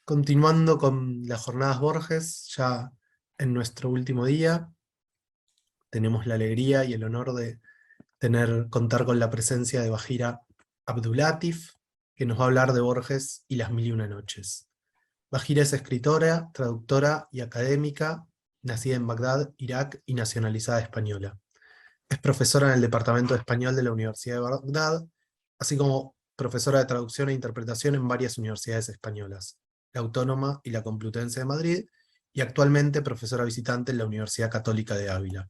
Continuando con las jornadas Borges, ya en nuestro último día, tenemos la alegría y el honor de contar con la presencia de Bahira Abdulatif, que nos va a hablar de Borges y las mil y una noches. Bahira es escritora, traductora y académica, nacida en Bagdad, Irak y nacionalizada española. Es profesora en el Departamento de Español de la Universidad de Bagdad, así como profesora de traducción e interpretación en varias universidades españolas, la Autónoma y la Complutense de Madrid, y actualmente profesora visitante en la Universidad Católica de Ávila.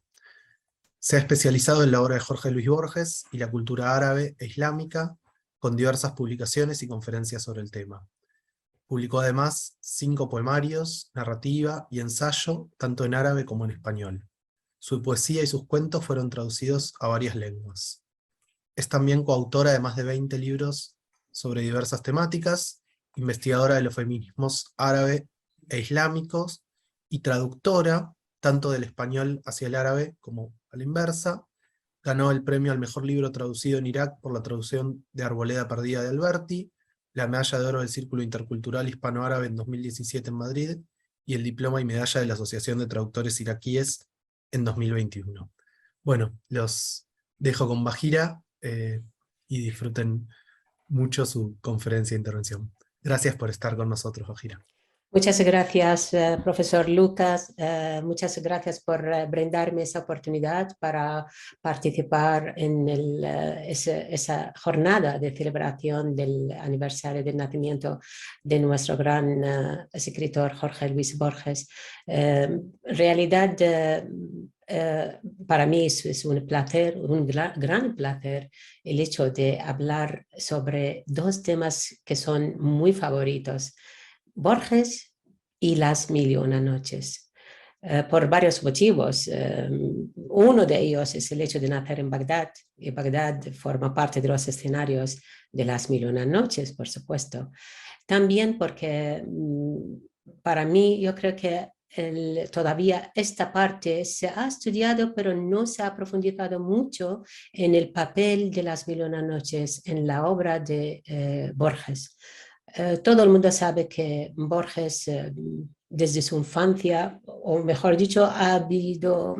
Se ha especializado en la obra de Jorge Luis Borges y la cultura árabe e islámica, con diversas publicaciones y conferencias sobre el tema. Publicó además 5 poemarios, narrativa y ensayo, tanto en árabe como en español. Su poesía y sus cuentos fueron traducidos a varias lenguas. Es también coautora de más de 20 libros sobre diversas temáticas, investigadora de los feminismos árabe e islámicos, y traductora tanto del español hacia el árabe como a la inversa. Ganó el premio al mejor libro traducido en Irak por la traducción de Arboleda Perdida de Alberti, la medalla de oro del Círculo Intercultural Hispano-Árabe en 2017 en Madrid, y el diploma y medalla de la Asociación de Traductores Iraquíes en 2021. Bueno, los dejo con Bahira y disfruten mucho su conferencia e intervención. Gracias por estar con nosotros, Bahira. Muchas gracias, profesor Lucas. Muchas gracias por brindarme esa oportunidad para participar en esa jornada de celebración del aniversario del nacimiento de nuestro gran escritor Jorge Luis Borges. En realidad, para mí es un placer, un gran placer, el hecho de hablar sobre dos temas que son muy favoritos: Borges y las mil y una noches, por varios motivos. Uno de ellos es el hecho de nacer en Bagdad, y Bagdad forma parte de los escenarios de las mil y una noches, por supuesto. También porque para mí yo creo que todavía esta parte se ha estudiado, pero no se ha profundizado mucho en el papel de las mil y una noches en la obra de Borges. Todo el mundo sabe que Borges, desde su infancia, o mejor dicho, ha habido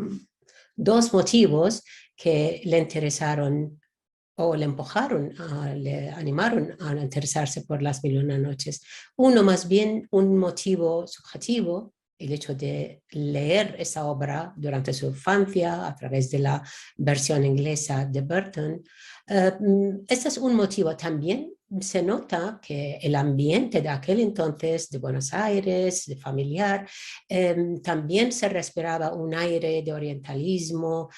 dos motivos que le interesaron o le empujaron, le animaron a interesarse por las mil y una noches. Uno, más bien un motivo subjetivo, el hecho de leer esa obra durante su infancia a través de la versión inglesa de Burton. Este es un motivo. También se nota que el ambiente de aquel entonces, de Buenos Aires, de familiar, también se respiraba un aire de orientalismo,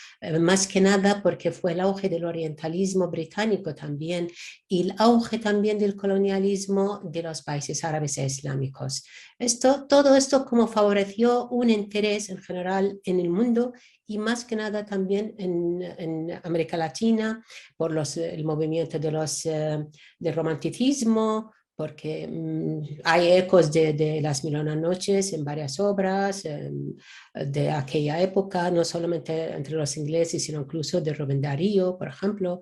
más que nada porque fue el auge del orientalismo británico también, y el auge también del colonialismo de los países árabes e islámicos. Todo esto como favoreció un interés en general en el mundo, y más que nada también en América Latina, por el movimiento del romanticismo, porque hay ecos de las mil y una noches en varias obras de aquella época, no solamente entre los ingleses, sino incluso de Rubén Darío, por ejemplo.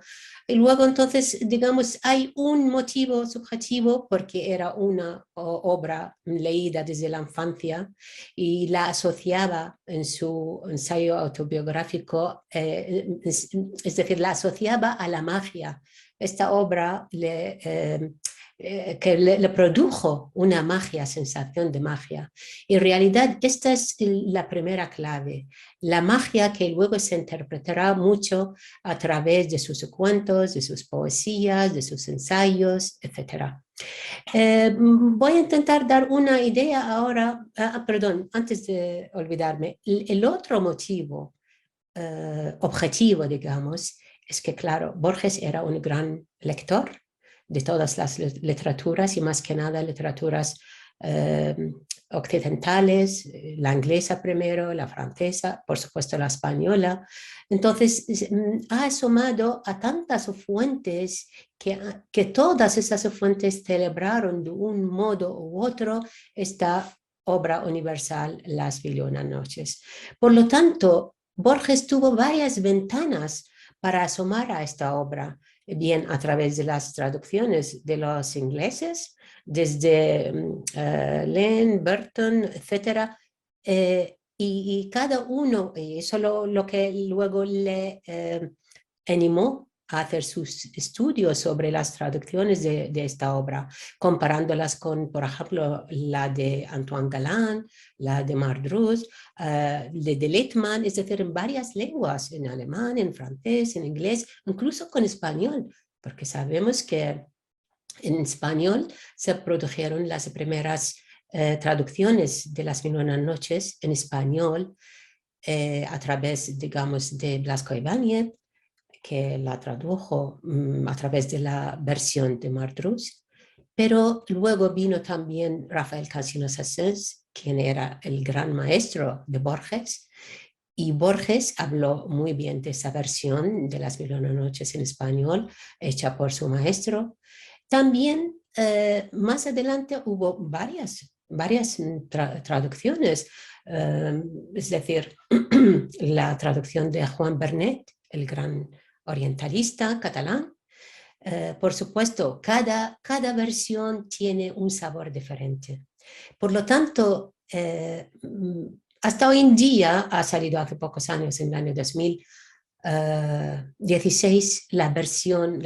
Y luego entonces, digamos, hay un motivo subjetivo porque era una obra leída desde la infancia y la asociaba en su ensayo autobiográfico, es decir, la asociaba a la magia. Esta obra que le produjo una magia, sensación de magia. Y en realidad esta es la primera clave, la magia que luego se interpretará mucho a través de sus cuentos, de sus poesías, de sus ensayos, etc. Voy a intentar dar una idea ahora, perdón, antes de olvidarme, el otro motivo objetivo, digamos, es que, claro, Borges era un gran lector de todas las literaturas, y más que nada literaturas occidentales, la inglesa primero, la francesa, por supuesto la española. Entonces ha asomado a tantas fuentes que todas esas fuentes celebraron de un modo u otro esta obra universal, Las mil y una noches. Por lo tanto, Borges tuvo varias ventanas para asomar a esta obra. bien a través de las traducciones de los ingleses, desde Lane, Burton, etc. Y cada uno, y eso lo que luego le animó a hacer sus estudios sobre las traducciones de esta obra, comparándolas con, por ejemplo, la de Antoine Galland, la de Mardrus, de Littmann, es decir, en varias lenguas, en alemán, en francés, en inglés, incluso con español, porque sabemos que en español se produjeron las primeras traducciones de las 1001 noches en español a través, digamos, de Blasco Ibáñez, que la tradujo a través de la versión de Mardrus, pero luego vino también Rafael Cansinos Sassens, quien era el gran maestro de Borges, y Borges habló muy bien de esa versión de las 1001 noches en español, hecha por su maestro. También más adelante hubo varias traducciones, es decir, la traducción de Juan Bernet, el gran orientalista catalán. Por supuesto, cada versión tiene un sabor diferente. Por lo tanto, hasta hoy en día, ha salido hace pocos años, en el año 2016, la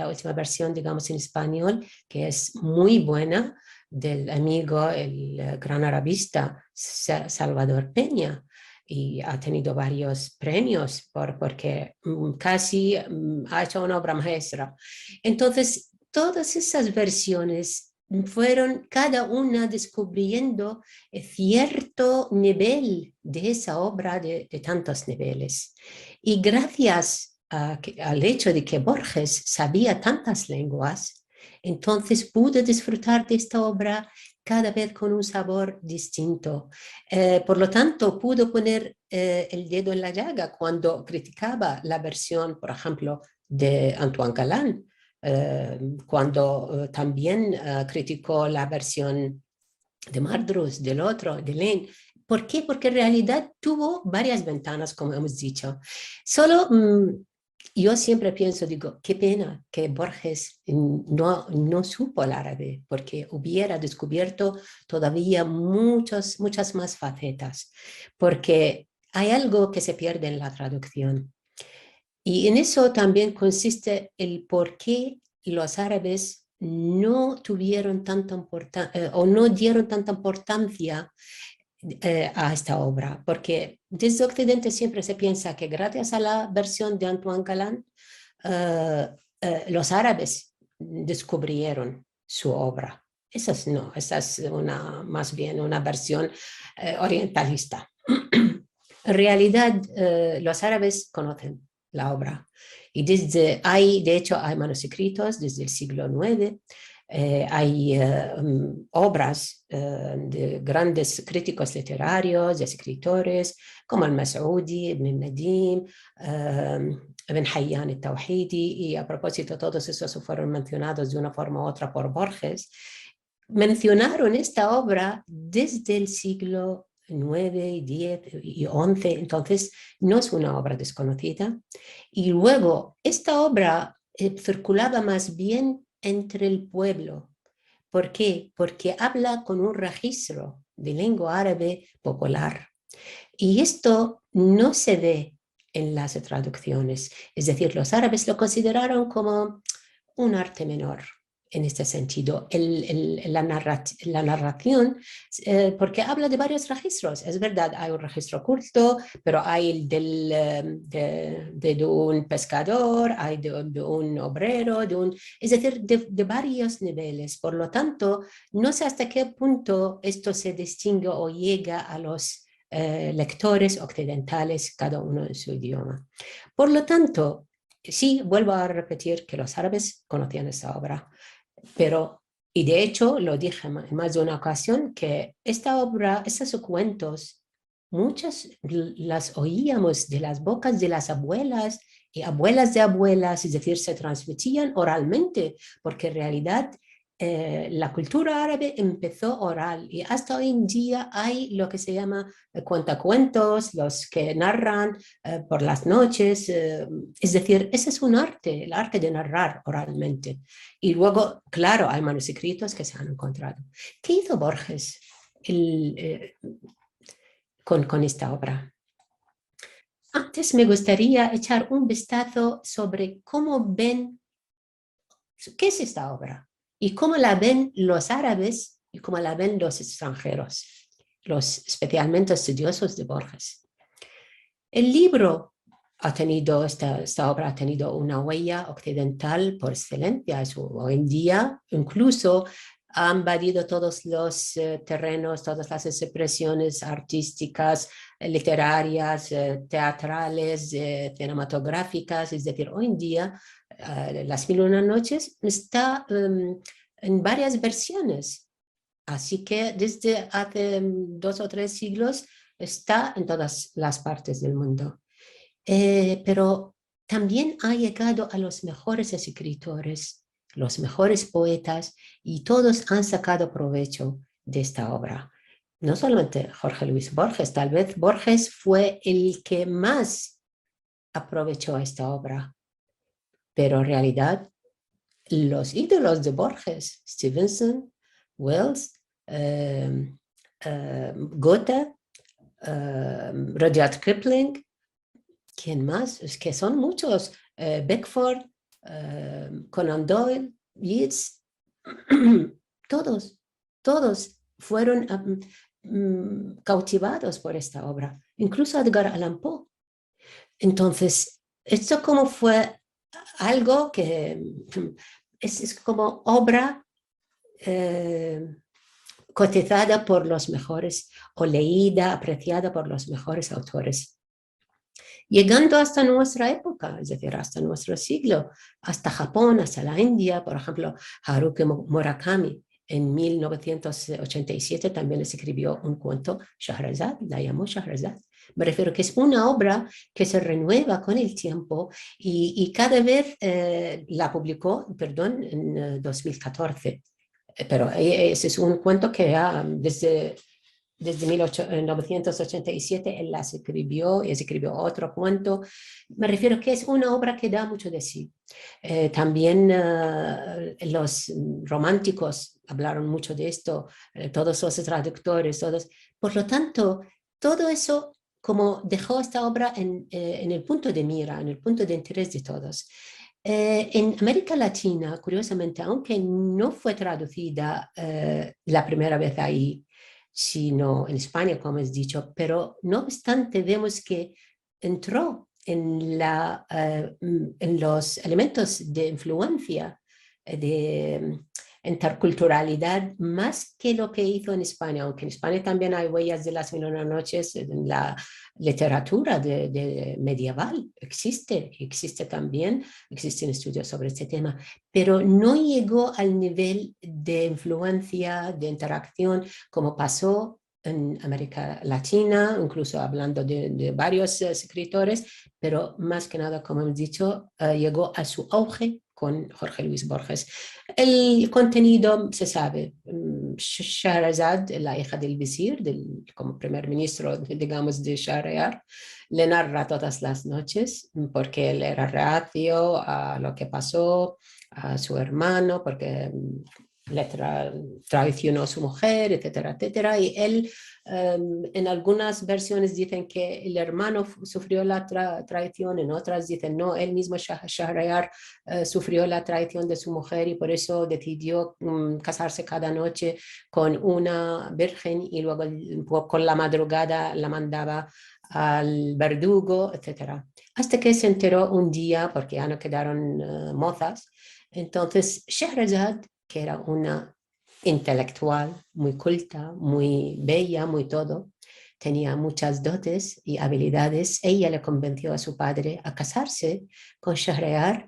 última versión, digamos, en español, que es muy buena, del amigo, el gran arabista Salvador Peña, y ha tenido varios premios porque casi ha hecho una obra maestra. Entonces, todas esas versiones fueron cada una descubriendo cierto nivel de esa obra de tantos niveles. Y gracias al hecho de que Borges sabía tantas lenguas, entonces pude disfrutar de esta obra cada vez con un sabor distinto. Por lo tanto, pudo poner el dedo en la llaga cuando criticaba la versión, por ejemplo, de Antoine Galland, cuando también criticó la versión de Mardrus, del otro, de Lane. ¿Por qué? Porque en realidad tuvo varias ventanas, como hemos dicho. Solo yo siempre pienso, digo, qué pena que Borges no supo el árabe, porque hubiera descubierto todavía muchas más facetas, porque hay algo que se pierde en la traducción. Y en eso también consiste el por qué los árabes no tuvieron tanta importancia o no dieron tanta importancia a esta obra, porque desde Occidente siempre se piensa que gracias a la versión de Antoine Galland, los árabes descubrieron su obra. Esa es más bien una versión orientalista. En realidad, los árabes conocen la obra y de hecho hay manuscritos desde el siglo IX. Hay obras de grandes críticos literarios, de escritores, como al-Mas'udi, Ibn Nadim, Ibn Hayyan al-Tawhidi, y a propósito, todos esos fueron mencionados de una forma u otra por Borges. Mencionaron esta obra desde el siglo 9 y 10 y 11, entonces no es una obra desconocida. Y luego, esta obra circulaba más bien entre el pueblo. ¿Por qué? Porque habla con un registro de lengua árabe popular. Y esto no se ve en las traducciones. Es decir, los árabes lo consideraron como un arte menor. En este sentido, la narración, porque habla de varios registros. Es verdad, hay un registro oculto, pero hay el de un pescador, hay de un obrero, es decir, de varios niveles. Por lo tanto, no sé hasta qué punto esto se distingue o llega a los lectores occidentales, cada uno en su idioma. Por lo tanto, sí, vuelvo a repetir que los árabes conocían esta obra, pero, y de hecho lo dije en más de una ocasión, que esta obra, estos cuentos, muchas las oíamos de las bocas de las abuelas y abuelas de abuelas, es decir, se transmitían oralmente, porque en realidad la cultura árabe empezó oral y hasta hoy en día hay lo que se llama cuentacuentos, los que narran por las noches. Es decir, ese es un arte, el arte de narrar oralmente. Y luego, claro, hay manuscritos que se han encontrado. ¿Qué hizo Borges con esta obra? Antes me gustaría echar un vistazo sobre cómo ven, qué es esta obra y cómo la ven los árabes y cómo la ven los extranjeros, los especialmente estudiosos de Borges. El libro ha tenido, esta obra ha tenido una huella occidental por excelencia. Hoy en día incluso ha invadido todos los terrenos, todas las expresiones artísticas, literarias, teatrales, cinematográficas. Es decir, hoy en día Las Mil y Una Noches está en varias versiones. Así que desde hace 2 o 3 siglos está en todas las partes del mundo. Pero también ha llegado a los mejores escritores, los mejores poetas, y todos han sacado provecho de esta obra. No solamente Jorge Luis Borges, tal vez Borges fue el que más aprovechó esta obra, pero en realidad los ídolos de Borges, Stevenson, Wells, Goethe, Rudyard Kipling, ¿quién más? Es que son muchos. Beckford, Conan Doyle, Yeats, todos fueron cautivados por esta obra, incluso Edgar Allan Poe. Entonces, esto como fue algo que es como obra cotizada por los mejores o leída, apreciada por los mejores autores. Llegando hasta nuestra época, es decir, hasta nuestro siglo, hasta Japón, hasta la India, por ejemplo, Haruki Murakami en 1987 también escribió un cuento, Shahrazad, la llamó Shahrazad. Me refiero que es una obra que se renueva con el tiempo y cada vez la publicó, perdón, en 2014. Pero ese es un cuento que desde 1987 él las escribió y escribió otro cuento. Me refiero que es una obra que da mucho de sí. También los románticos hablaron mucho de esto, todos los traductores, todos. Por lo tanto, todo eso como dejó esta obra en el punto de mira, en el punto de interés de todos. En América Latina, curiosamente, aunque no fue traducida la primera vez ahí, sino en España, como has dicho, pero no obstante vemos que entró en los elementos de influencia, de interculturalidad, más que lo que hizo en España, aunque en España también hay huellas de Las Mil y Una Noches en la literatura de medieval, existe también, existen estudios sobre este tema, pero no llegó al nivel de influencia, de interacción, como pasó en América Latina, incluso hablando de varios escritores, pero más que nada, como hemos dicho, llegó a su auge con Jorge Luis Borges. El contenido se sabe. Shahrazad, la hija del visir, como primer ministro, digamos, de Shahryar, le narra todas las noches porque él era reacio a lo que pasó a su hermano, porque le traicionó a su mujer, etcétera, etcétera. Y él, en algunas versiones dicen que el hermano sufrió la traición, en otras dicen no, él mismo Shahryar sufrió la traición de su mujer y por eso decidió casarse cada noche con una virgen y luego con la madrugada la mandaba al verdugo, etcétera. Hasta que se enteró un día, porque ya no quedaron mozas, entonces Shahrazad, que era una intelectual muy culta, muy bella, muy todo, tenía muchas dotes y habilidades, ella le convenció a su padre a casarse con Shahryar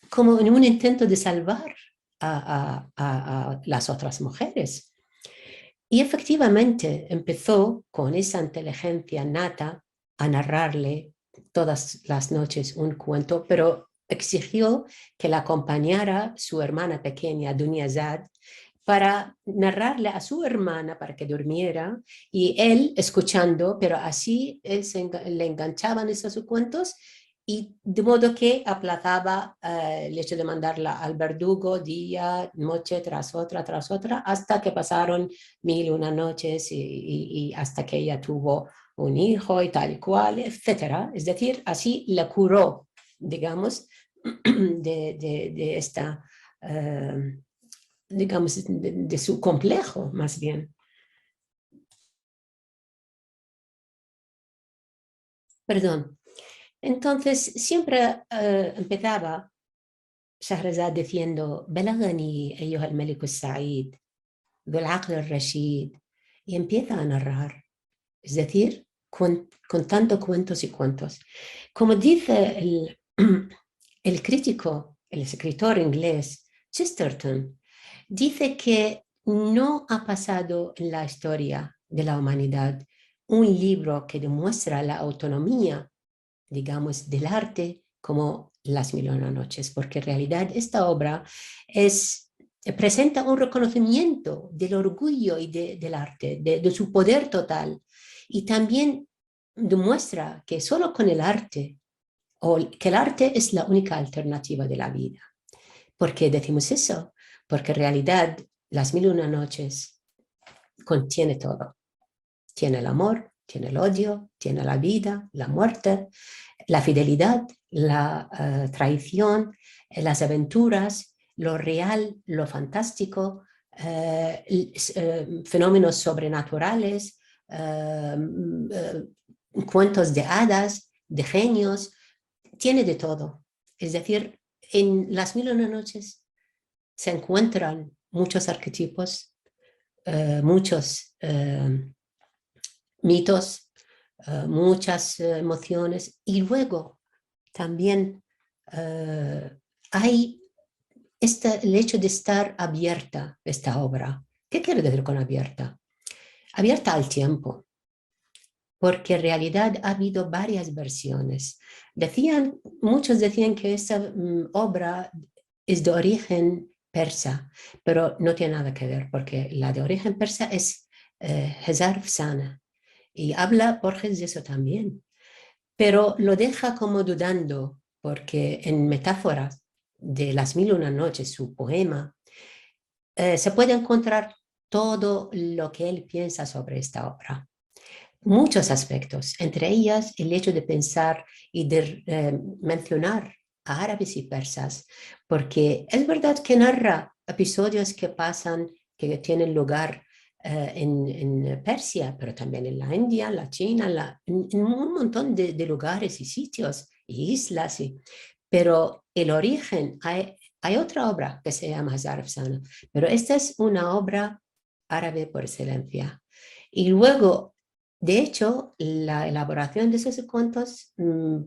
como en un intento de salvar a las otras mujeres. Y efectivamente empezó con esa inteligencia nata a narrarle todas las noches un cuento, pero exigió que la acompañara su hermana pequeña, Dunyazad, para narrarle a su hermana para que durmiera y él escuchando, pero así él le enganchaban esos cuentos y de modo que aplazaba el hecho de mandarla al verdugo día, noche tras otra, hasta que pasaron 1001 noches y hasta que ella tuvo un hijo y tal y cual, etcétera. Es decir, así la curó, digamos, de esta, digamos, de su complejo, más bien. Perdón. Entonces, siempre empezaba شهرزاد diciendo بلغني أيها الملك السعيد ذو العقل الرشيد y empieza a narrar, es decir, con tanto cuentos y cuentos. Como dice el crítico, el escritor inglés Chesterton, dice que no ha pasado en la historia de la humanidad un libro que demuestra la autonomía, digamos, del arte como Las Mil y Una Noches, porque en realidad esta obra presenta un reconocimiento del orgullo y del arte, de su poder total, y también demuestra que solo con el arte, o que el arte es la única alternativa de la vida. ¿Por qué decimos eso? Porque en realidad Las Mil y Una Noches contiene todo. Tiene el amor, tiene el odio, tiene la vida, la muerte, la fidelidad, la traición, las aventuras, lo real, lo fantástico, fenómenos sobrenaturales, cuentos de hadas, de genios, tiene de todo. Es decir, en Las Mil y Una Noches se encuentran muchos arquetipos, muchos mitos, muchas emociones, y luego también hay el hecho de estar abierta esta obra. ¿Qué quiere decir con abierta? Abierta al tiempo, porque en realidad ha habido varias versiones. Muchos decían que esta obra es de origen persa, pero no tiene nada que ver, porque la de origen persa es Hezar Afsana, y habla Borges de eso también, pero lo deja como dudando, porque en metáforas de Las Mil y Una Noches, su poema, se puede encontrar todo lo que él piensa sobre esta obra. Muchos aspectos, entre ellas el hecho de pensar y de mencionar a árabes y persas, porque es verdad que narra episodios que pasan, que tienen lugar en Persia, pero también en la India, la China, en un montón de lugares y sitios y islas. Pero el origen, hay otra obra que se llama Hazar Afsana, pero esta es una obra árabe por excelencia. Y luego, de hecho, la elaboración de esos cuentos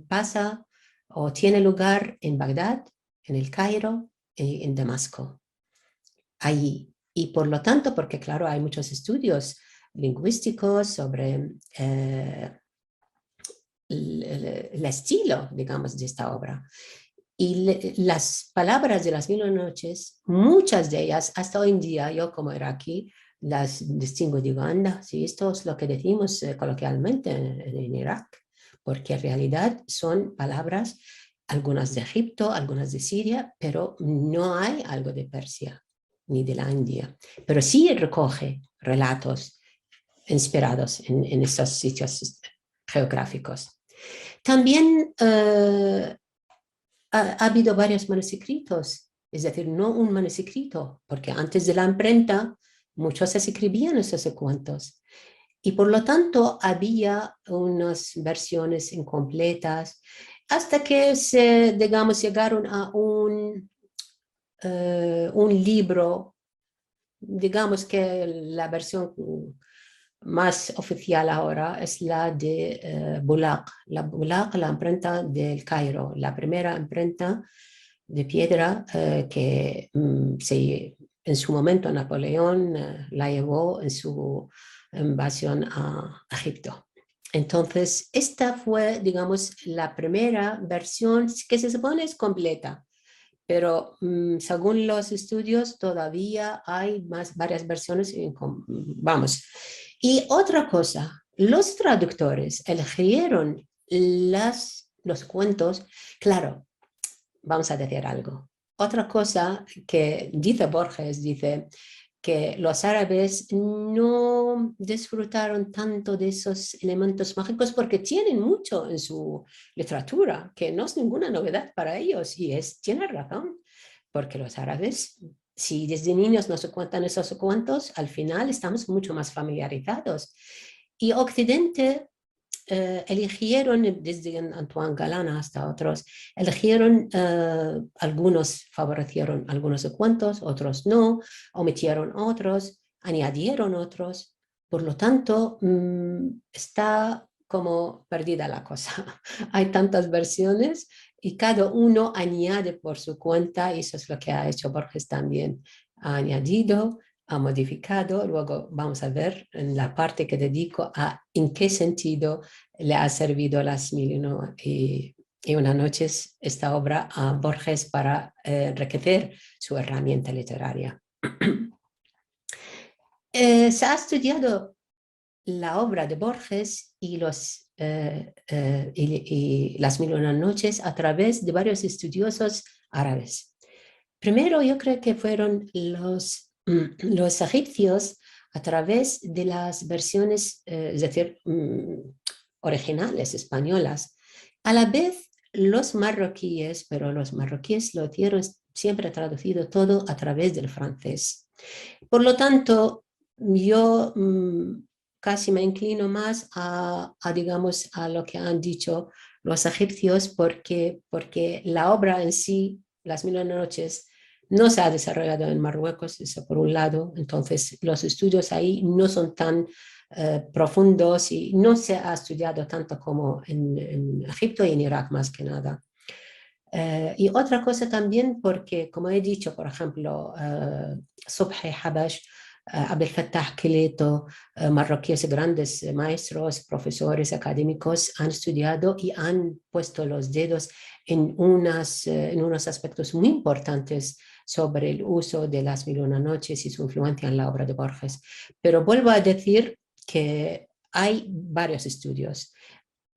pasa o tiene lugar en Bagdad, en el Cairo y en Damasco. Allí. Y por lo tanto, porque claro, hay muchos estudios lingüísticos sobre el estilo, digamos, de esta obra. Y las palabras de Las Mil y Una Noches, muchas de ellas, hasta hoy en día, yo como era aquí, las distingo, digo, anda, sí, esto es lo que decimos coloquialmente en Irak, porque en realidad son palabras, algunas de Egipto, algunas de Siria, pero no hay algo de Persia ni de la India, pero sí recoge relatos inspirados en estos sitios geográficos. También ha habido varios manuscritos, es decir, no un manuscrito, porque antes de la imprenta muchos se escribían esos cuentos. Y por lo tanto había unas versiones incompletas hasta que digamos, llegaron a un libro, digamos que la versión más oficial ahora es la de Bulaq, la imprenta del Cairo, la primera imprenta de piedra que en su momento Napoleón la llevó en su invasión a Egipto. Entonces, esta fue, digamos, la primera versión que se supone es completa, pero según los estudios todavía hay varias versiones. Vamos. Y otra cosa, los traductores eligieron los cuentos, claro, vamos a decir algo. Otra cosa que dice Borges, dice que los árabes no disfrutaron tanto de esos elementos mágicos porque tienen mucho en su literatura, que no es ninguna novedad para ellos, y tiene razón, porque los árabes, si desde niños nos cuentan esos cuentos, al final estamos mucho más familiarizados. Y Occidente eligieron, desde Antoine Galland hasta otros, eligieron, algunos favorecieron algunos cuentos, otros no, omitieron otros, añadieron otros. Por lo tanto, está como perdida la cosa. Hay tantas versiones y cada uno añade por su cuenta, y eso es lo que ha hecho Borges también. Ha añadido, ha modificado. Luego vamos a ver en la parte que dedico a en qué sentido le ha servido las y una noches esta obra a Borges para enriquecer su herramienta literaria. Se ha estudiado la obra de Borges y las Mil y una noches a través de varios estudiosos árabes. Primero, yo creo que fueron los egipcios a través de las versiones, es decir, originales españolas. A la vez, los marroquíes, pero los marroquíes lo hicieron siempre traducido todo a través del francés. Por lo tanto, yo casi me inclino más digamos, a lo que han dicho los egipcios, porque la obra en sí, Las Mil y una noches, no se ha desarrollado en Marruecos, eso por un lado. Entonces, los estudios ahí no son tan profundos y no se ha estudiado tanto como en Egipto y en Irak, más que nada. Y otra cosa también, porque como he dicho, por ejemplo, Subhi Habash, Abdel Fattah Kileto, marroquíes grandes maestros, profesores académicos han estudiado y han puesto los dedos en unos aspectos muy importantes sobre el uso de Las Mil y una noches y su influencia en la obra de Borges. Pero vuelvo a decir que hay varios estudios.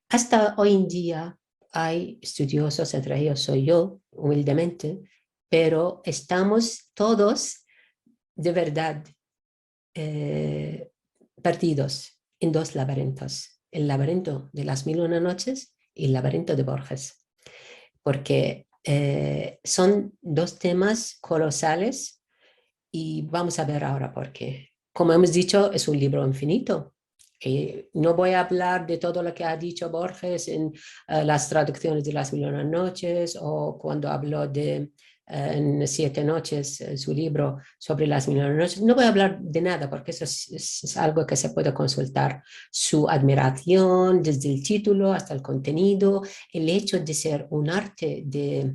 Hasta hoy en día hay estudiosos, entre ellos soy yo, humildemente, pero estamos todos de verdad perdidos en dos laberintos: el laberinto de Las Mil y una noches y el laberinto de Borges, porque son dos temas colosales, y vamos a ver ahora por qué. Como hemos dicho, es un libro infinito. No voy a hablar de todo lo que ha dicho Borges en las traducciones de Las Mil y una noches, o cuando habló de en 7 noches, su libro sobre Las Mil y una noches. No voy a hablar de nada, porque eso es algo que se puede consultar. Su admiración desde el título hasta el contenido, el hecho de ser un arte de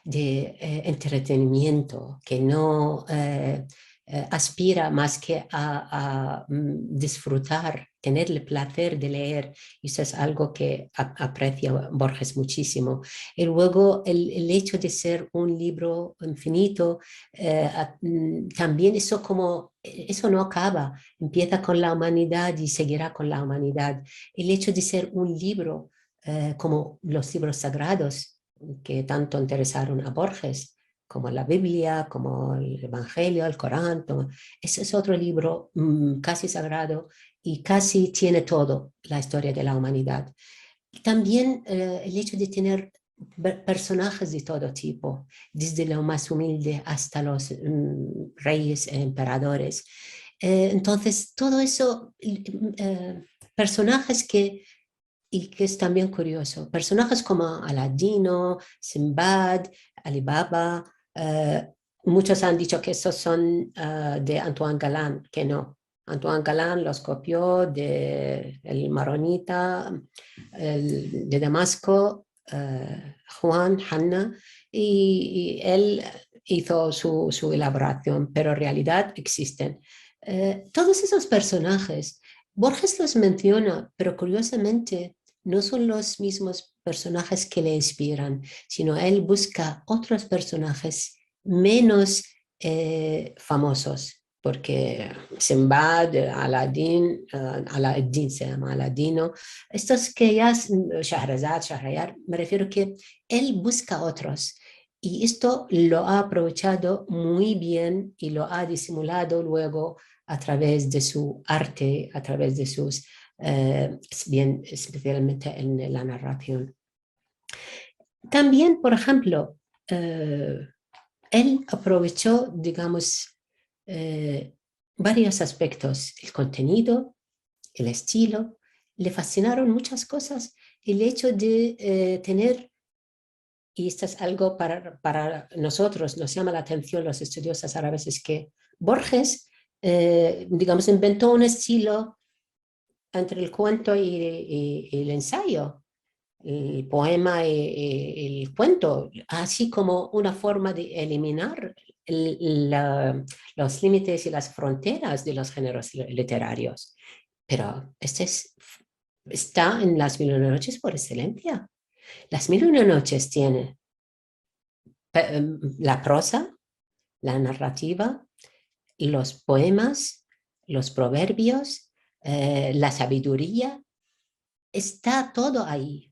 entretenimiento que no aspira más que a disfrutar, tener el placer de leer. Eso es algo que aprecia Borges muchísimo. Y luego el hecho de ser un libro infinito, también eso no acaba, empieza con la humanidad y seguirá con la humanidad. El hecho de ser un libro, como los libros sagrados que tanto interesaron a Borges, como la Biblia, como el Evangelio, el Corán. Ese es otro libro casi sagrado, y casi tiene todo la historia de la humanidad. Y también el hecho de tener personajes de todo tipo, desde lo más humilde hasta los reyes e emperadores. Entonces, todo eso, personajes y que es también curioso, personajes como Aladino, Sinbad, Alibaba, muchos han dicho que esos son de Antoine Galland, que no. Antoine Galland los copió de el maronita de Damasco, Juan Hanna, y él hizo su elaboración, pero en realidad existen. Todos esos personajes, Borges los menciona, pero curiosamente no son los mismos personajes que le inspiran, sino él busca otros personajes menos famosos, porque Sinbad, Aladdin, Aladdin se llama Aladino, estos que ya, Shahrazad, Shahrayar, me refiero que él busca otros. Y esto lo ha aprovechado muy bien y lo ha disimulado luego a través de su arte, a través de sus, bien, especialmente en la narración. También, por ejemplo, él aprovechó, digamos, varios aspectos, el contenido, el estilo, le fascinaron muchas cosas, el hecho de tener, y esto es algo para nosotros, nos llama la atención los estudiosos árabes, es que Borges, digamos, inventó un estilo entre el cuento y el ensayo, el poema y el cuento, así como una forma de eliminar los límites y las fronteras de los géneros literarios. Pero está en Las Mil y una Noches por excelencia. Las Mil y una Noches tiene la prosa, la narrativa, los poemas, los proverbios, la sabiduría, está todo ahí.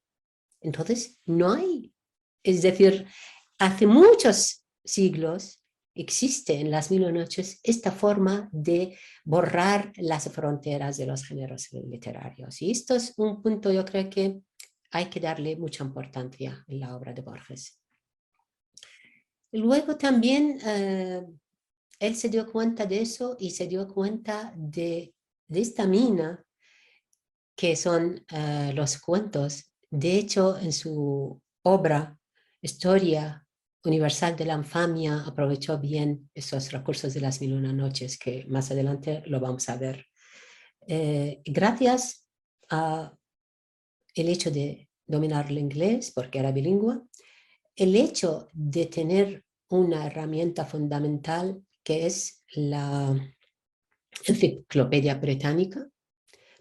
Entonces, no hay. Es decir, hace muchos siglos existe en Las Mil y una Noches esta forma de borrar las fronteras de los géneros literarios. Y esto es un punto, yo creo que hay que darle mucha importancia en la obra de Borges. Luego también él se dio cuenta de eso y se dio cuenta de esta mina que son los cuentos. De hecho, en su obra Historia Universal de la Infamia aprovechó bien esos recursos de Las Mil y una Noches, que más adelante lo vamos a ver. Gracias al hecho de dominar el inglés, porque era bilingüe, el hecho de tener una herramienta fundamental que es la Enciclopedia Británica,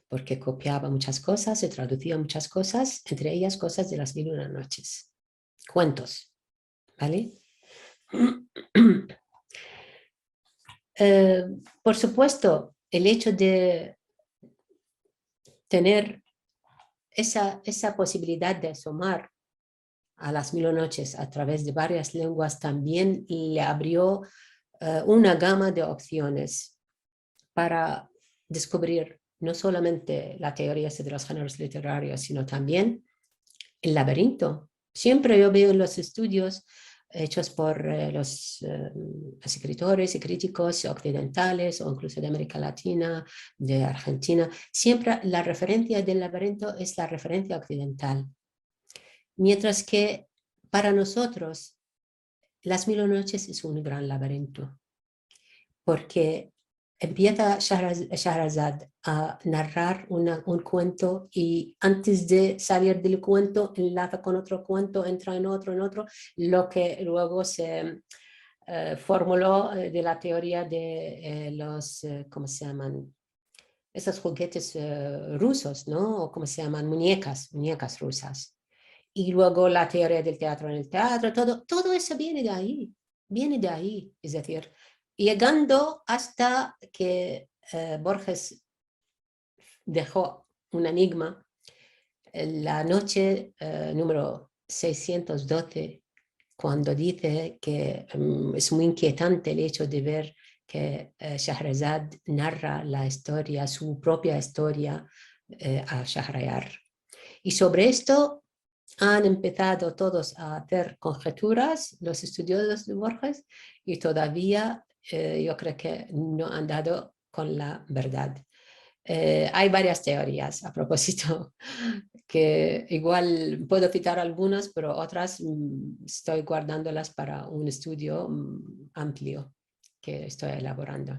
porque copiaba muchas cosas, se traducía muchas cosas, entre ellas cosas de Las Mil y una Noches, cuentos, ¿vale? Por supuesto, el hecho de tener esa posibilidad de asomar a Las Mil y una Noches a través de varias lenguas también le abrió una gama de opciones para descubrir no solamente la teoría de los géneros literarios, sino también el laberinto. Siempre yo veo en los estudios hechos por los escritores y críticos occidentales o incluso de América Latina, de Argentina, siempre la referencia del laberinto es la referencia occidental. Mientras que para nosotros Las Mil y una Noches es un gran laberinto, porque empieza Shahrazad a narrar un cuento y antes de salir del cuento enlaza con otro cuento, entra en otro, lo que luego se formuló de la teoría de los, ¿cómo se llaman? Esos juguetes rusos, ¿no? O ¿cómo se llaman? Muñecas rusas. Y luego la teoría del teatro en el teatro, todo eso viene de ahí, es decir, llegando hasta que Borges dejó un enigma la noche número 612, cuando dice que es muy inquietante el hecho de ver que Shahrazad narra la historia, su propia historia a Shahrayar. Y sobre esto han empezado todos a hacer conjeturas, los estudiosos de Borges, y todavía yo creo que no han dado con la verdad. Hay varias teorías a propósito, que igual puedo citar algunas, pero otras estoy guardándolas para un estudio amplio que estoy elaborando.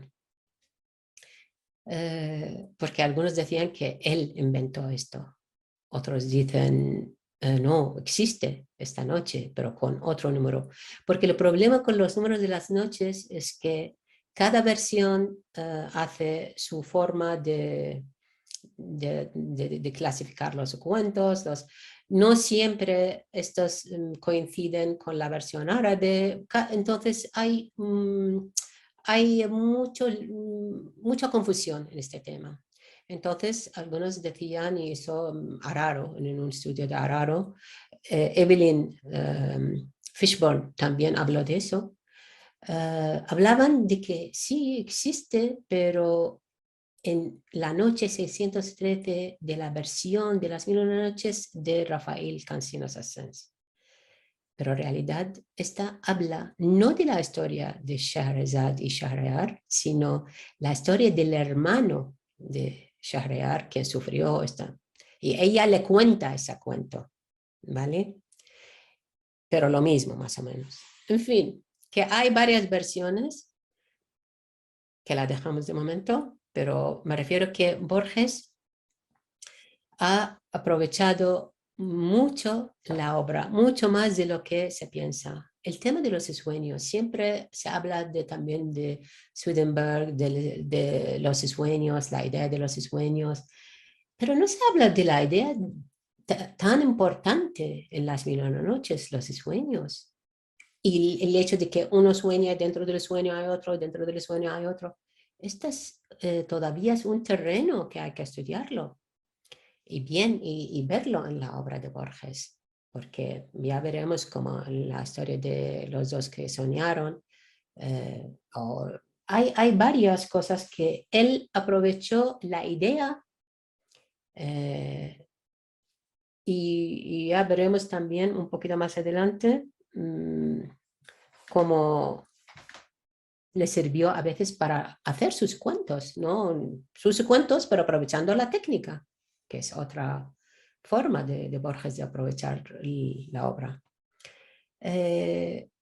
Porque algunos decían que él inventó esto, otros dicen no, existe esta noche, pero con otro número. Porque el problema con los números de las noches es que cada versión hace su forma de de clasificar los cuentos. No siempre estos coinciden con la versión árabe, entonces hay mucha confusión en este tema. Entonces, algunos decían, y eso Hararo, en un estudio de Hararo, Evelyn Fishburne también habló de eso, hablaban de que sí existe, pero en la noche 613 de la versión de las 1001 noches de Rafael Cansinos Sassens. Pero en realidad esta habla no de la historia de Shahrazad y Shahryar, sino la historia del hermano de Shahryar que sufrió esta. Y ella le cuenta ese cuento, ¿vale? Pero lo mismo, más o menos. En fin, que hay varias versiones que la dejamos de momento, pero me refiero que Borges ha aprovechado mucho la obra, mucho más de lo que se piensa. El tema de los sueños, siempre se habla también de Swedenborg, de los sueños, la idea de los sueños, pero no se habla de la idea tan importante en las 1001 noches, los sueños. Y el hecho de que uno sueña, dentro del sueño hay otro, dentro del sueño hay otro. Esto todavía es un terreno que hay que estudiarlo y bien y verlo en la obra de Borges, porque ya veremos como en la historia de los dos que soñaron, hay varias cosas que él aprovechó la idea y ya veremos también un poquito más adelante cómo le sirvió a veces para hacer sus cuentos, ¿no? Sus cuentos, pero aprovechando la técnica, que es otra forma de Borges de aprovechar la obra.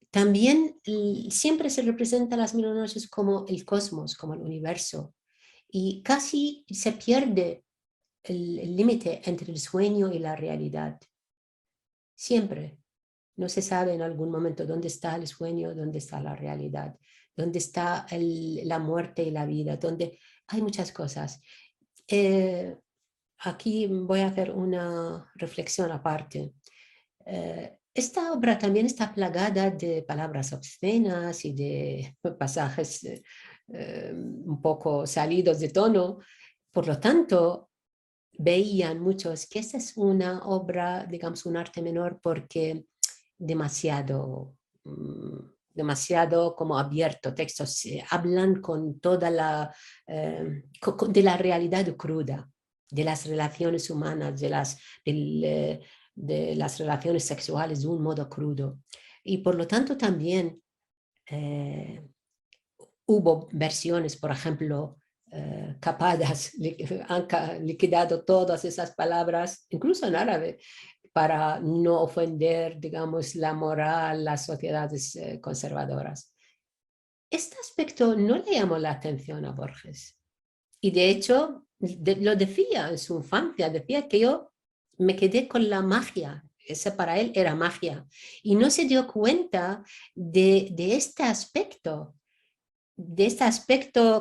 También siempre se representa las 1001 noches como el cosmos, como el universo, y casi se pierde el límite entre el sueño y la realidad. Siempre. No se sabe en algún momento dónde está el sueño, dónde está la realidad, dónde está la muerte y la vida, donde hay muchas cosas. Aquí voy a hacer una reflexión aparte. Esta obra también está plagada de palabras obscenas y de pasajes un poco salidos de tono. Por lo tanto, veían muchos que esta es una obra, digamos, un arte menor porque demasiado, demasiado como abierto, textos hablan con toda de la realidad cruda, de las relaciones humanas, de las relaciones sexuales de un modo crudo. Y por lo tanto también hubo versiones, por ejemplo, Capadas han liquidado todas esas palabras, incluso en árabe, para no ofender, digamos, la moral, las sociedades conservadoras. Este aspecto no le llamó la atención a Borges. Y de hecho, lo decía en su infancia, decía que yo me quedé con la magia. Ese para él era magia. Y no se dio cuenta de este aspecto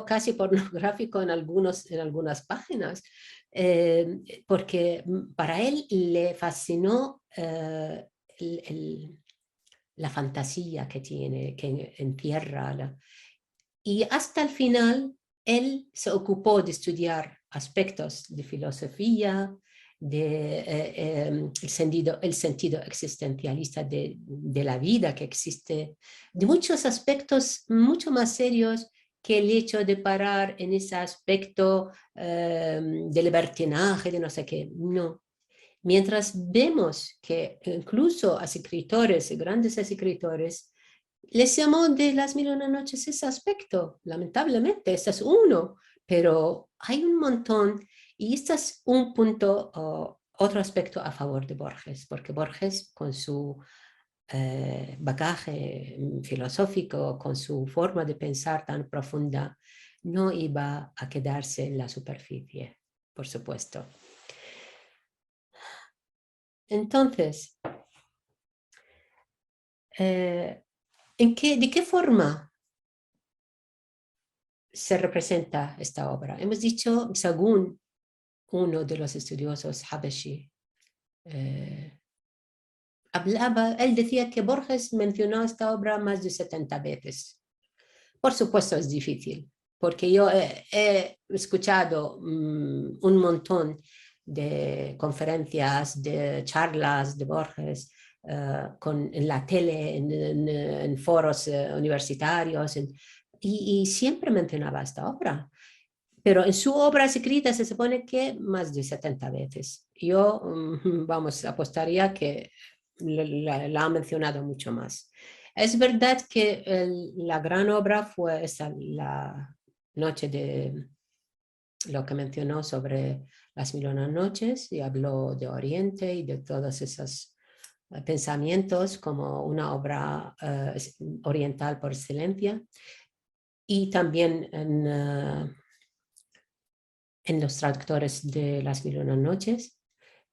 casi pornográfico en algunas páginas, porque para él le fascinó la fantasía que tiene, que encierra. Y hasta el final, él se ocupó de estudiar aspectos de filosofía, el sentido existencialista de la vida que existe, de muchos aspectos mucho más serios que el hecho de parar en ese aspecto del libertinaje, de no sé qué, no. Mientras vemos que incluso a escritores, grandes escritores, les llamó de las 1001 noches ese aspecto, lamentablemente, ese es uno, pero hay un montón y este es un punto, otro aspecto a favor de Borges, porque Borges con su bagaje filosófico, con su forma de pensar tan profunda, no iba a quedarse en la superficie, por supuesto. Entonces, ¿de qué forma se representa esta obra? Hemos dicho según uno de los estudiosos Habashi, él decía que Borges mencionó esta obra más de 70 veces. Por supuesto es difícil, porque yo he escuchado un montón de conferencias, de charlas de Borges en la tele, en foros universitarios, y siempre mencionaba esta obra. Pero en su obra escrita se supone que más de 70 veces. Yo, vamos, apostaría que la ha mencionado mucho más. Es verdad que la gran obra fue esa, la noche de lo que mencionó sobre las 1001 noches, y habló de Oriente y de todos esos pensamientos como una obra oriental por excelencia. Y también en los traductores de las 1001 noches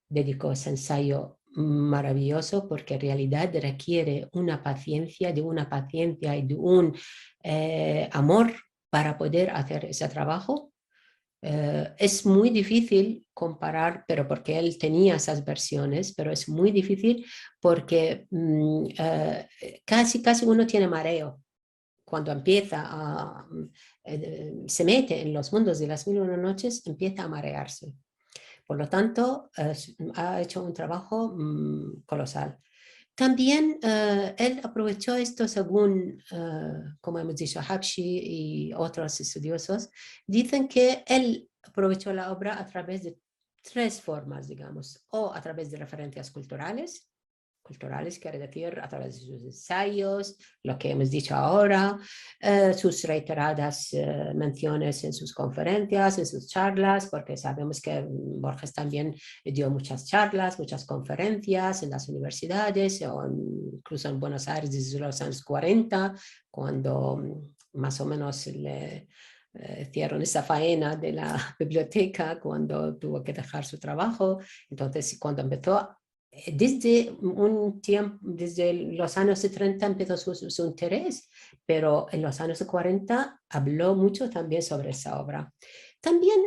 dedicó ese ensayo maravilloso, porque en realidad requiere una paciencia y de un amor para poder hacer ese trabajo. Es muy difícil comparar, pero porque él tenía esas versiones, pero es muy difícil porque casi uno tiene mareo cuando empieza se mete en los mundos de las 1001 noches, empieza a marearse. Por lo tanto, ha hecho un trabajo colosal. También él aprovechó esto según, como hemos dicho, Habashi y otros estudiosos, dicen que él aprovechó la obra a través de tres formas, digamos, o a través de referencias culturales quiere decir a través de sus ensayos, lo que hemos dicho ahora, sus reiteradas menciones en sus conferencias, en sus charlas, porque sabemos que Borges también dio muchas charlas, muchas conferencias en las universidades, o incluso en Buenos Aires desde los años 40, cuando más o menos le hicieron esa faena de la biblioteca, cuando tuvo que dejar su trabajo. Entonces, cuando empezó desde un tiempo, desde los años 30 empezó su interés, pero en los años 40 habló mucho también sobre esa obra. También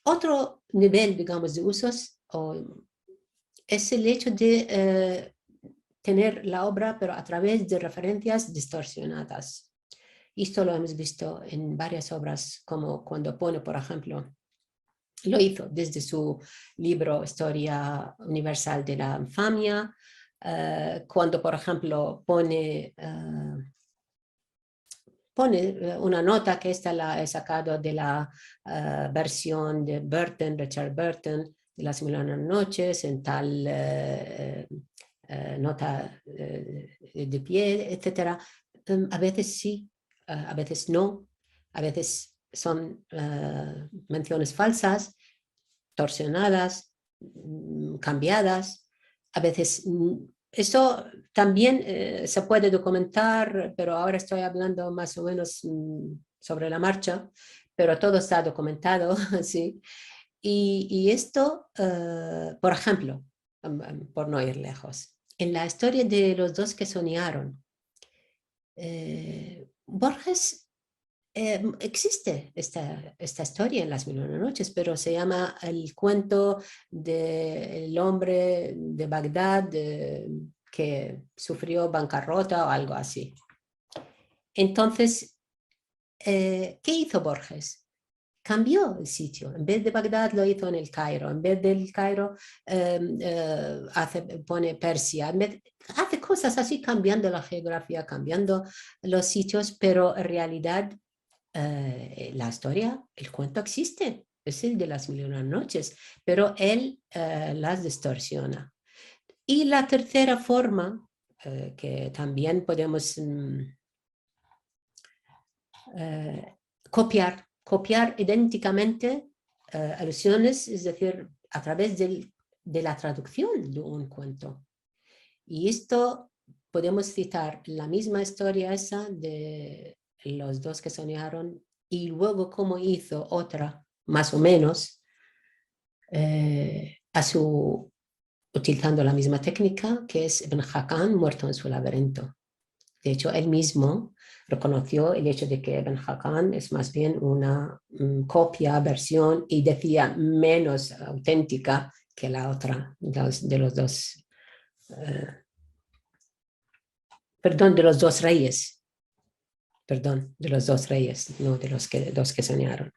otro nivel, digamos, de usos es el hecho de tener la obra, pero a través de referencias distorsionadas. Esto lo hemos visto en varias obras, como cuando pone, por ejemplo, lo hizo desde su libro Historia Universal de la Infamia, cuando, por ejemplo, pone una nota que esta la he sacado de la versión de Richard Burton, de las 1001 noches, en tal nota de pie, etc. A veces sí, a veces no, a veces son menciones falsas, torsionadas, cambiadas. A veces eso también se puede documentar, pero ahora estoy hablando más o menos sobre la marcha, pero todo está documentado, ¿sí? Y esto, por ejemplo, por no ir lejos, en la historia de los dos que soñaron, Borges existe esta historia en las 1001 noches, pero se llama el cuento del hombre de Bagdad que sufrió bancarrota o algo así. Entonces, ¿qué hizo Borges? Cambió el sitio. En vez de Bagdad lo hizo en el Cairo. En vez del Cairo pone Persia. Hace cosas así, cambiando la geografía, cambiando los sitios, pero en realidad la historia, el cuento existe, es el de las 1001 noches, pero él las distorsiona. Y la tercera forma, que también podemos copiar idénticamente alusiones, es decir, a través de la traducción de un cuento. Y esto podemos citar la misma historia esa de los dos que soñaron, y luego cómo hizo otra, más o menos, utilizando la misma técnica, que es Ibn Hakan, Muerto en su laberinto. De hecho, él mismo reconoció el hecho de que Ibn Hakan es más bien una copia, versión, y decía menos auténtica que la otra de los dos, perdón, de los dos reyes, perdón, de los dos reyes, no de los que soñaron.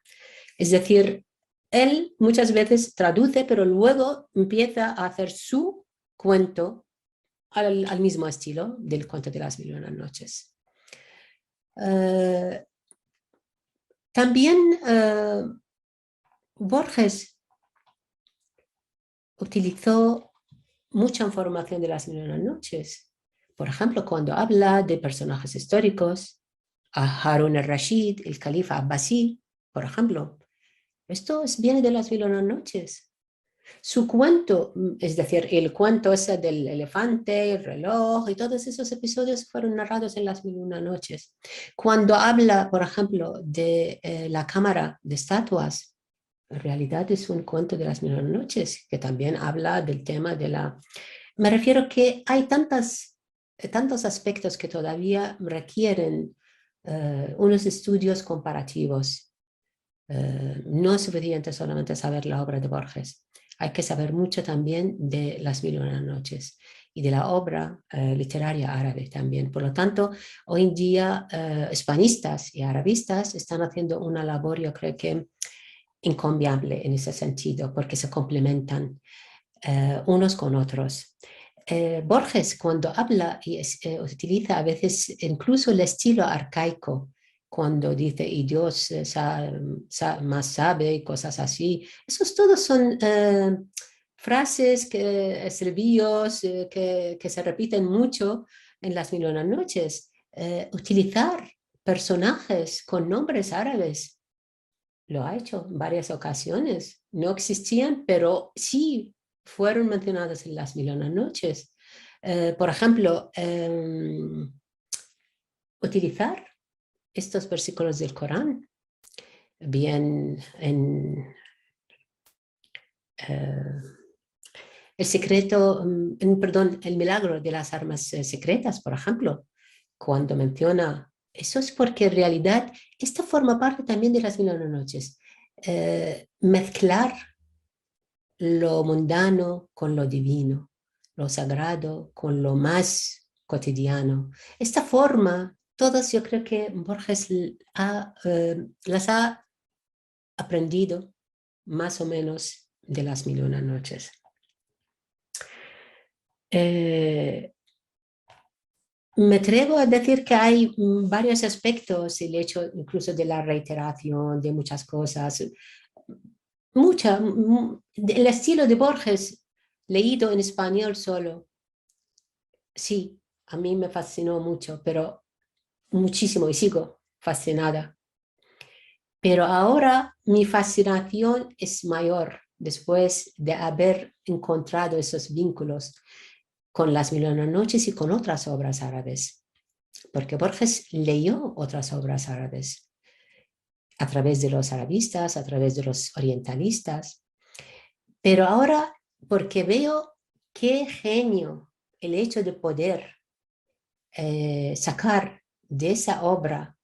Es decir, él muchas veces traduce, pero luego empieza a hacer su cuento al mismo estilo del cuento de las 1001 noches. También Borges utilizó mucha información de las 1001 noches. Por ejemplo, cuando habla de personajes históricos, a Harun al-Rashid, el califa Abbasí, por ejemplo, esto viene de las 1001 noches. Su cuento, es decir, el cuento ese del elefante, el reloj y todos esos episodios fueron narrados en las 1001 noches. Cuando habla, por ejemplo, de la cámara de estatuas, en realidad es un cuento de las 1001 noches que también habla del tema de la... Me refiero que hay tantos aspectos que todavía requieren unos estudios comparativos. No es suficiente solamente saber la obra de Borges. Hay que saber mucho también de las 1001 noches y de la obra literaria árabe también. Por lo tanto, hoy en día hispanistas y arabistas están haciendo una labor, yo creo que incombiable en ese sentido, porque se complementan unos con otros. Borges, cuando habla y utiliza a veces incluso el estilo arcaico, cuando dice y Dios más sabe y cosas así, esos todos son frases, estribillos que se repiten mucho en las 1001 noches. Utilizar personajes con nombres árabes lo ha hecho en varias ocasiones. No existían, pero sí fueron mencionadas en las 1001 noches. Por ejemplo, utilizar estos versículos del Corán, bien en el secreto, perdón, el milagro de las armas secretas, por ejemplo, cuando menciona, eso es porque en realidad esto forma parte también de las 1001 noches. Mezclar lo mundano con lo divino, lo sagrado con lo más cotidiano. Esta forma, todos yo creo que Borges las ha aprendido más o menos de las 1001 noches. Me atrevo a decir que hay varios aspectos, el hecho incluso de la reiteración de muchas cosas, el estilo de Borges leído en español solo, sí, a mí me fascinó mucho, pero muchísimo y sigo fascinada. Pero ahora mi fascinación es mayor después de haber encontrado esos vínculos con las 1001 noches y con otras obras árabes, porque Borges leyó otras obras árabes a través de los arabistas, a través de los orientalistas, pero ahora porque veo qué genio el hecho de poder sacar de esa obra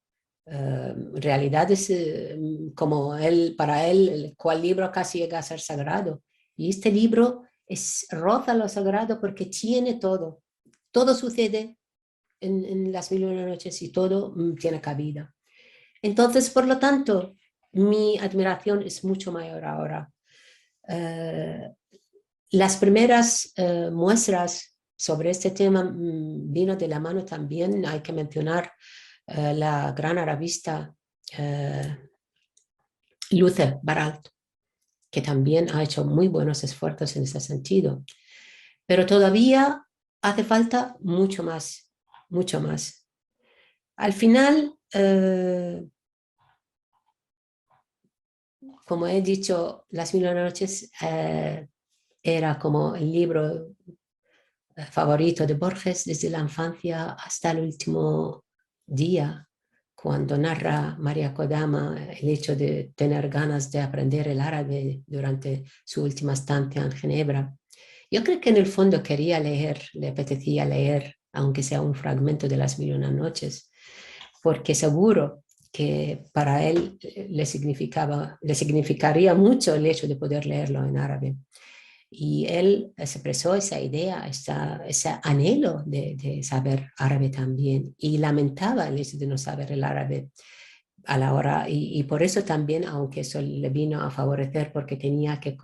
realidades como él, para él, el cual libro casi llega a ser sagrado. Y este libro roza lo sagrado porque tiene todo. Todo sucede en las 1001 noches y todo tiene cabida. Entonces, por lo tanto, mi admiración es mucho mayor ahora. Las primeras muestras sobre este tema vino de la mano también, hay que mencionar la gran arabista Luther Baralt, que también ha hecho muy buenos esfuerzos en ese sentido. Pero todavía hace falta mucho más, mucho más. Al final, como he dicho, Las 1001 noches era como el libro favorito de Borges desde la infancia hasta el último día, cuando narra María Kodama el hecho de tener ganas de aprender el árabe durante su última estancia en Ginebra. Yo creo que en el fondo quería leer, le apetecía leer aunque sea un fragmento de las mil y una noches, porque seguro que para él le significaría mucho el hecho de poder leerlo en árabe. Y él expresó esa idea, ese anhelo de saber árabe también, y lamentaba el hecho de no saber el árabe a la hora, y por eso también, aunque eso le vino a favorecer porque tenía que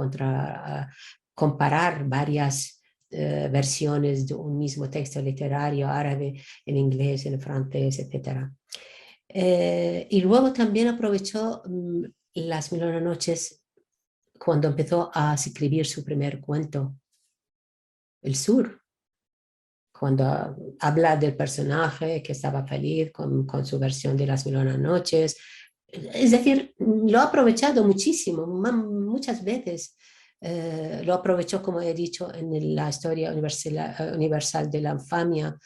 comparar varias versiones de un mismo texto literario árabe en inglés, en francés, etc. Y luego también aprovechó las mil y una noches cuando empezó a escribir su primer cuento, El Sur, cuando habla del personaje que estaba feliz con su versión de las mil y una noches. Es decir, lo ha aprovechado muchísimo, muchas veces. Lo aprovechó, como he dicho, en la historia universal de la infamia,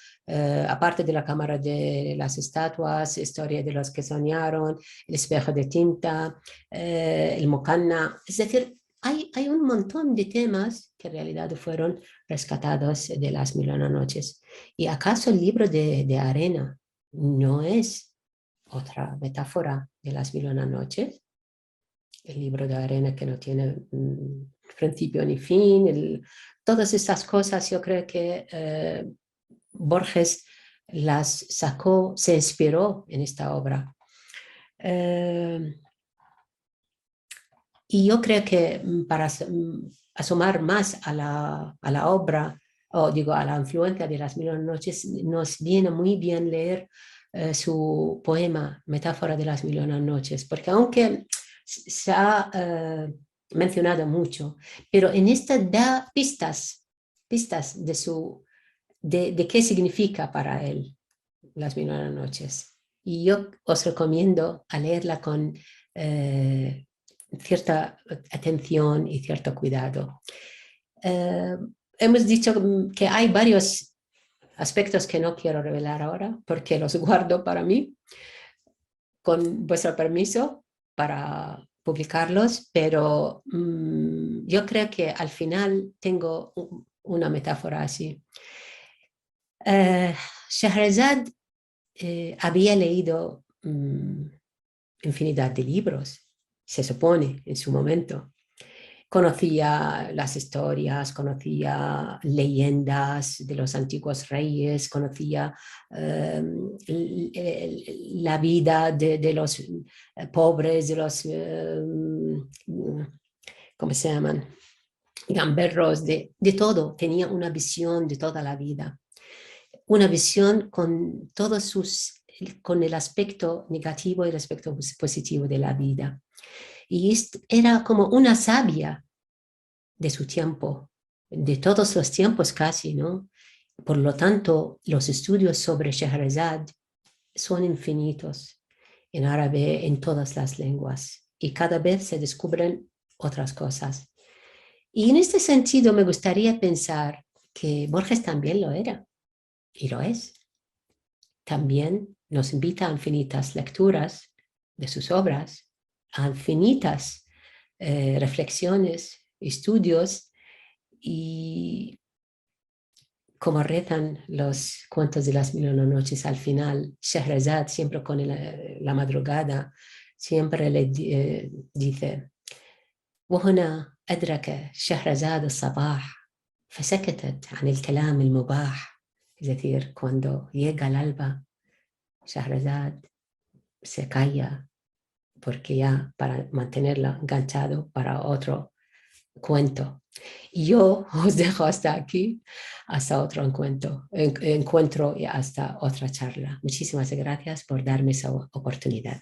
aparte de la Cámara de las Estatuas, Historia de los que soñaron, El espejo de tinta, el Mokanna. Es decir, hay un montón de temas que en realidad fueron rescatados de las mil y una noches. ¿Y acaso el libro de arena no es otra metáfora de las mil y una noches? El libro de arena que no tiene principio ni fin, todas estas cosas yo creo que Borges las sacó, se inspiró en esta obra. Y yo creo que para asomar más a la obra, o digo, a la influencia de las mil y una noches, nos viene muy bien leer su poema Metáfora de las mil y una noches, porque aunque se ha mencionado mucho, pero en esta da pistas de qué significa para él las mil y una noches. Y yo os recomiendo a leerla con cierta atención y cierto cuidado. Hemos dicho que hay varios aspectos que no quiero revelar ahora porque los guardo para mí, con vuestro permiso, para publicarlos, pero yo creo que al final tengo una metáfora así. Scheherazade había leído infinidad de libros, se supone, en su momento. Conocía las historias, conocía leyendas de los antiguos reyes, conocía la vida de los pobres, de los, ¿cómo se llaman? Gamberros, de todo. Tenía una visión de toda la vida. Una visión con todos con el aspecto negativo y el aspecto positivo de la vida. Y era como una sabia de su tiempo, de todos los tiempos casi, ¿no? Por lo tanto, los estudios sobre Scheherazade son infinitos en árabe, en todas las lenguas, y cada vez se descubren otras cosas. Y en este sentido me gustaría pensar que Borges también lo era, y lo es. También nos invita a infinitas lecturas de sus obras, a infinitas reflexiones, estudios, y como rezan los cuentos de las mil y una noches al final, Scheherazade siempre con la madrugada, siempre le dice وهنا أدرك شهرزاد الصباح فسكتت عن الكلام المباح. Es decir, cuando llega el alba, Shahrazad se calla porque ya para mantenerla enganchado para otro cuento. Y yo os dejo hasta aquí, hasta otro encuentro y hasta otra charla. Muchísimas gracias por darme esa oportunidad.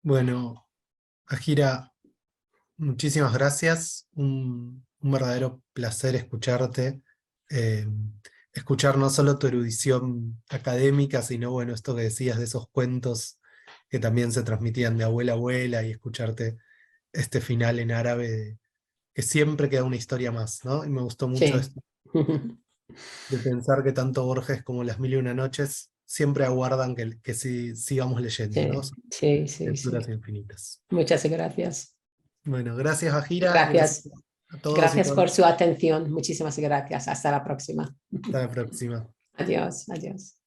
Bueno, Ajira, muchísimas gracias. Un verdadero placer escucharte. eh, Escuchar no solo tu erudición académica, sino bueno, esto que decías de esos cuentos que también se transmitían de abuela a abuela y escucharte este final en árabe, que siempre queda una historia más, ¿no? Y me gustó mucho Sí. esto de pensar que tanto Borges como Las Mil y Una Noches siempre aguardan que sigamos leyendo, ¿no? Sí, Son sí, sí, sí. lecturas infinitas. Muchas gracias. Bueno, gracias, Ajira. Gracias. a todos y Gracias por todas. su atención. Muchísimas gracias. Hasta la próxima. Hasta la próxima. Adiós, adiós.